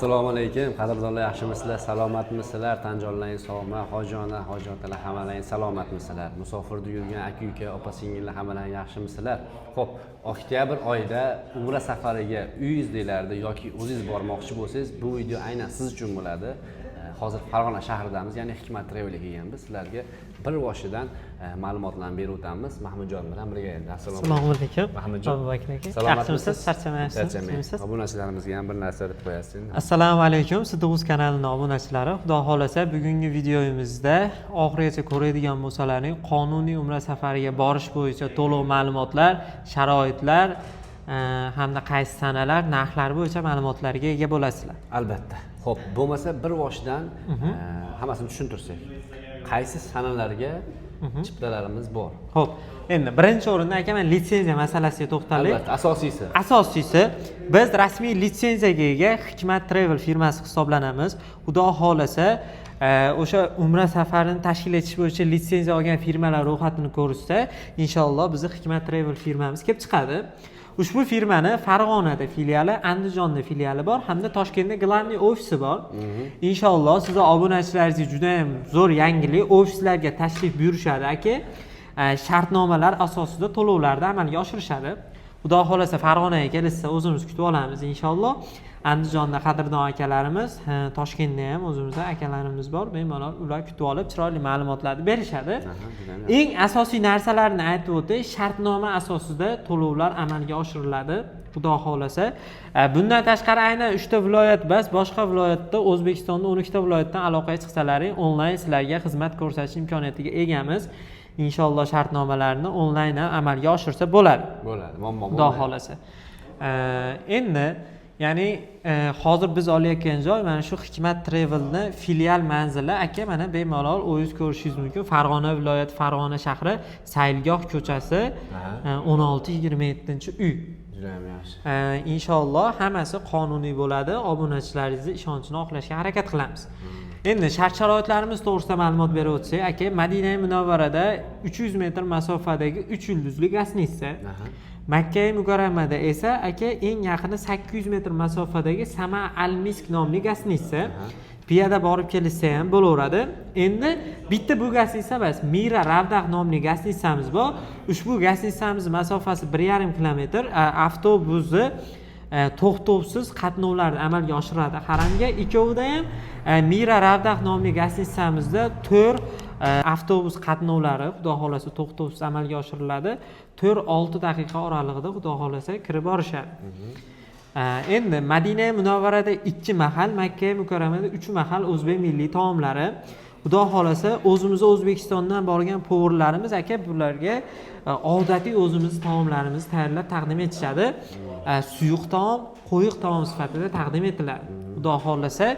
Assalomu alaykum, qadrdonlar, yaxshimisizlar, salomatmisizlar? Tanjonlaring sog'mi, hojona, hojotalar hammalaring salomatmisizlar? Musofirda yurgan aka-uka, opa-singillar hammalaring yaxshimisizlar? Xo'p, oktyabr oyida umra safariga uyingizdaglarda yoki o'zingiz bormoqchi bo'lsangiz, bu video aynan siz uchun bo'ladi. Hozir Farg'ona shahridamiz, ya'ni Hikmat Travelga kelganmiz. Sizlarga bir boshidan ma'lumotlarni berib o'tamiz. Mahmudjon bilan birga endi. Assalomu alaykum. Mahmudjon. Yaxshimisiz? Charchamayapsiz? Obunachilarimizga ham bir narsa deb qo'yasiz. Assalomu alaykum. Sidduz kanalining obunachilari. Xudo xolasa bugungi videomizda oxirigacha ko'radigan bo'lsalaring qonuniy umra safariga borish bo'yicha to'liq ma'lumotlar, sharoitlar hamda qaysi sanalar, narxlar bo'yicha ma'lumotlarga ega bo'lasizlar. Albatta. Xo'p, bo'lmasa bir boshidan hammasini tushuntirsak. Qaysi sanalarga chiptalarimiz bor? Xo'p, endi birinchi o'rinda aka men litsenziya masalasiga to'xtalay. Albatta, asosiysi. Asosiysi biz rasmiy litsenziyaga ega Hikmat Travel firmasi hisoblanamiz. Xudo xolasa o'sha umra safarini tashkil etish bo'yicha litsenziya olgan firmalar ro'yxatini ko'rishsa, inshaalloh bizni Hikmat Travel firmamiz kelib chiqadi. Ushbu firmani Farg'onada filiali, Andijonda filiali bor hamda Toshkentda global ofisi bor. Inshaalloh sizning obunachilaringizga juda ham zo'r yangilik, ofislarga tashrif buyurishadi aka. Shartnomalar asosida to'lovlarni amalga oshirishadi. Xudo xolasa Farg'onaga kelsa o'zimiz kutib olamiz inshaalloh. Andijonda qadrdon akalarimiz, Toshkentda ham o'zimizda akalarimiz bor. Bemalol ular kutib olib, chiroyli ma'lumotlarni berishadi. Eng asosiy narsalarni aytib o'tay, shartnoma asosida to'lovlar amalga oshiriladi. Xudo xolasa. Bundan tashqari aynan 3 ta viloyat bas, boshqa viloyatda O'zbekistonda 12 ta viloyatdan aloqaga chiqsalaring, onlayn sizlarga xizmat ko'rsatish imkoniyatiga egamiz. Inshaalloh shartnomalarni onlayn amalga oshirsa bo'ladi. Bo'ladi, muammo Xudo xolasa. Endi ya'ni hozir biz olayotgan joy mana shu Hikmat Travelni filial manzili aka, mana bemalol o'zingiz ko'rishingiz mumkin. Farg'ona viloyati, Farg'ona shahri, Saylgoh ko'chasi 16-27-uy. Juda ham yaxshi. Inshaalloh hammasi qonuniy bo'ladi. Obunachilaringizni ishonchini oqlashga harakat qilamiz. Endi shart-sharoitlarimiz to'g'risida ma'lumot berib o'tsak, aka, Madina Munavvarada 300 metr masofadagi 3 yulduzli gastnitsa. Makka Mukarramada esa aka eng yaqini 800 metr masofadagi Sama Al-Misk nomli gastnitsa. Piyoda borib kelishsa ham bo'laveradi. Endi bitta bu gastnitsa emas, Mira Ravdah nomli gastnitsamiz bor. Ushbu gastnitsamiz masofasi 1,5 kilometr, avtobusni to'xtovsiz qatnovlarni amalga oshiradi. Haramga ikkovida ham Mira Ravdah nomli gastnitsamizda 4 avtobus qatnovlari xudo xolasa to'xtovsiz amalga oshiriladi. 4-6 daqiqa oralig'ida xudo xolasa kirib borishadi. Endi Madina Munavvarada 2 mahal, Makka Mukarramada 3 mahal o'zbek milliy taomlari. Xudo xolasa o'zimiz O'zbekistondan borgan povurlarimiz aka bularga odatiy o'zimiz taomlarimizni tayyorlab taqdim etishadi. Suyuq taom, qo'yiq taom sifatida taqdim etiladi. Xudo xolasa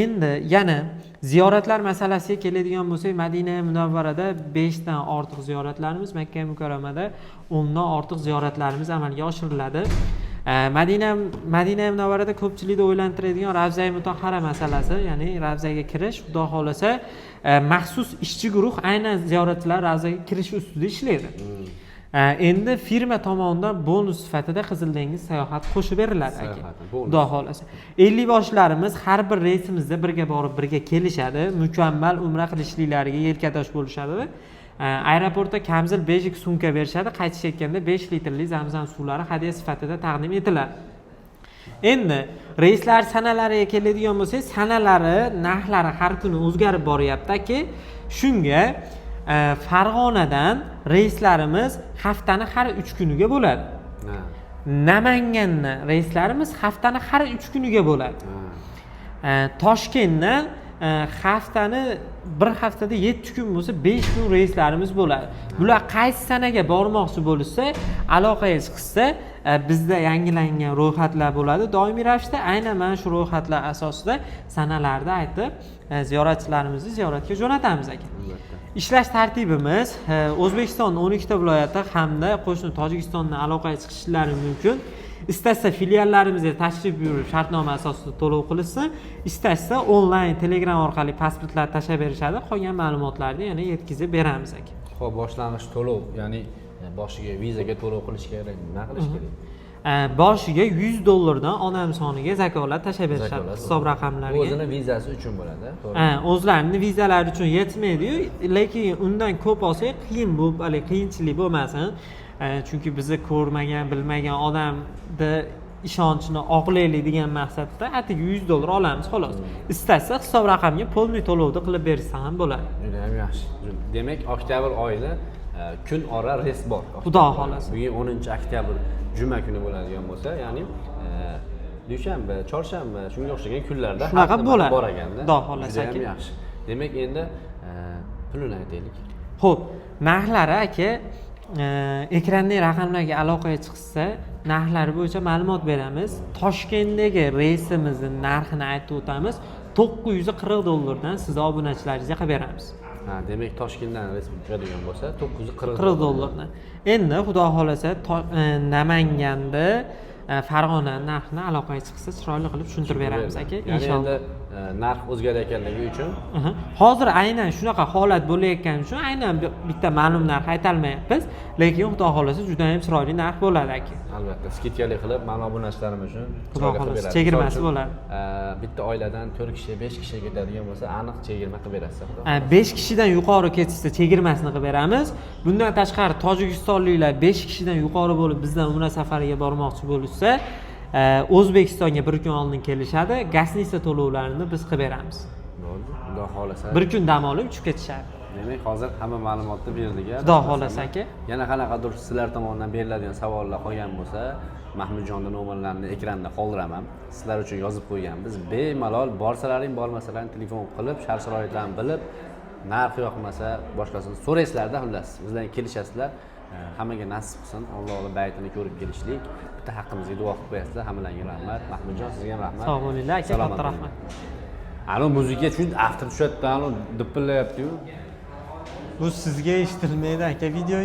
endi yana ziyoratlar masalasiga keladigan bo'lsak, Madina Munavvarada 5 dan ortiq ziyoratlarimiz, Makka Mukarramada 10 dan ortiq ziyoratlarimiz amalga oshiriladi. Madina Munavvarada ko'pchilikni o'ylantiradigan Ravza-i Mutahhara masalasi, ya'ni Ravzaga kirish, xudo xolasa maxsus ishchi guruh aynan ziyoratchilar Ravzaga kirish ustida ishlaydi. Endi firma tomonidan bonus sifatida Qizil dengiz sayohati qo'shib beriladi aka. Xudo xolasa. 50 boshlarimiz har bir reysimizda birga borib, birga kelishadi. Mukammal umra qilishliklariga yelkadosh bo'lishadi. Aeroportda kamzil bejik sumka berishadi. Qaytishayotganda 5 litrli Zamzam suvlari hadya sifatida taqdim etiladi. Endi reyslar sanalariga keladigan bo'lsak, sanalari, narxlari har kuni o'zgarib boryapti-ki, shunga Farg'onadan reyslarimiz haftani har 3 kuniga bo'ladi. Namangandan reyslarimiz haftani har 3 kuniga bo'ladi. Toshkentdan haftani bir haftada 7 kun bo'lsa 5 kun reyslarimiz bo'ladi. Bular qaysi sanaga bormoqchi bo'lsa, aloqaga chiqsa, bizda yangilangan ro'yxatlar bo'ladi. Doimiy ravishda aynan mana shu ro'yxatlar asosida sanalarni aytib, ziyoratchilarimizni ziyoratga jo'natamiz aka. Ishlash tartibimiz O'zbekistonning 12 ta viloyati hamda qo'shni Tojikistondan aloqaga chiqishlari mumkin. Istasa filiallarimizga tashrif buyurib shartnoma asosida to'lov qilishsin, istasa onlayn Telegram orqali pasportlar tashlab berishadi. Qolgan ma'lumotlarni yana yetkazib beramiz aka. Xo'p, boshlang'ich to'lov, ya'ni boshiga vizaga to'lov qilish kerak, nima qilish kerak? boshiga $100 onam soniga zakolat tashlab berishadi Zakolat. hisob Bu raqamlariga. o'zini vizasi uchun bo'ladi, to'g'ri? O'zlarini vizalari uchun yetmaydi-yu, lekin undan ko'p olsak qiyin bu, qiyinchilik bo'lmasin. Chunki bizni ko'rmagan, bilmagan odamni ishonchini oqlaylik degan maqsadda atigi $100 olamiz xolos. Istasa hisob raqamga polniy to'lovni qilib bersa ham bo'ladi. Juda ham yaxshi. Demak, oktyabr oyida kun ora res bor. Xudo xolasa. Bugun 10-oktyabr juma kuni bo'ladigan bo'lsa, ya'ni dushanba, chorshanba, shunga o'xshagan kunlarda Shunaqa bo'ladi. bor ekanda. Xudo xolasa Juda ham aka. yaxshi. Demak, endi pulini aytaylik. Xo'p, narxlari aka ekrandagi raqamlarga aloqaga chiqsa, narxlari bo'yicha ma'lumot beramiz. Toshkentdagi reysimizning narxini aytib o'tamiz. $940 dan sizni obunachilaringizga qilib beramiz. Ha, demak Toshkentdan respublika degan bo'lsa $40 dan. Endi xudo xolasa Namanganda Farg'ona narxini aloqaga chiqsa chiroyli qilib tushuntirib beramiz aka, Ya'ni inshaalloh. endi narx o'zgarayotganligi uchun Hozir aynan shunaqa holat bo'layotgani uchun aynan bitta ma'lum narx aytolmayapmiz, lekin xudo xolasa juda ham chiroyli narx bo'ladi aka. albatta skidkali qilib mana obunachilarimiz uchun Xudo chiroyli qilib xolasa, beradi. chegirmasi Misol uchun, bo'ladi. Bitta oiladan 4 kishi, 5 kishi ketadigan bo'lsa, aniq chegirma qilib berasiz. 5 kishidan yuqori ketishsa chegirmasini qilib beramiz. Bundan tashqari tojikistonliklar 5 kishidan yuqori bo'lib bizdan umra safariga bormoqchi bo'lsa, O'zbekistonga bir kun oldin kelishadi, gasnitsa to'lovlarini biz qilib beramiz. Bo'ldi. Xudo xolasa. Bir kun dam olib uchib ketishadi. Demak, hozir hamma ma'lumotni berdik. Xudo xolasa aka. Yana qanaqadir sizlar tomonidan beriladigan savollar qolgan bo'lsa, Mahmudjonning nomerlarini ekranda qoldiraman. Sizlar uchun yozib qo'yganmiz. Bemalol borsalaring, bormasalaring telefon qilib, shart-sharoitlarni bilib, narxi yoqmasa, boshqasini so'raysizlarda, xullas, bizdan kelishasizlar. Hammaga nasib qilsin, Allohning baytini ko'rib kelishlik. Bitta haqqimizga duo qilib qo'yasizlar. Hammalarga rahmat. Mahmudjon, sizga ham rahmat. Sog' bo'linglar aka, katta rahmat. Alo, muzika shu after tushadi, alo, dipillayapti-yu. Bu sizga eshitilmaydi aka, video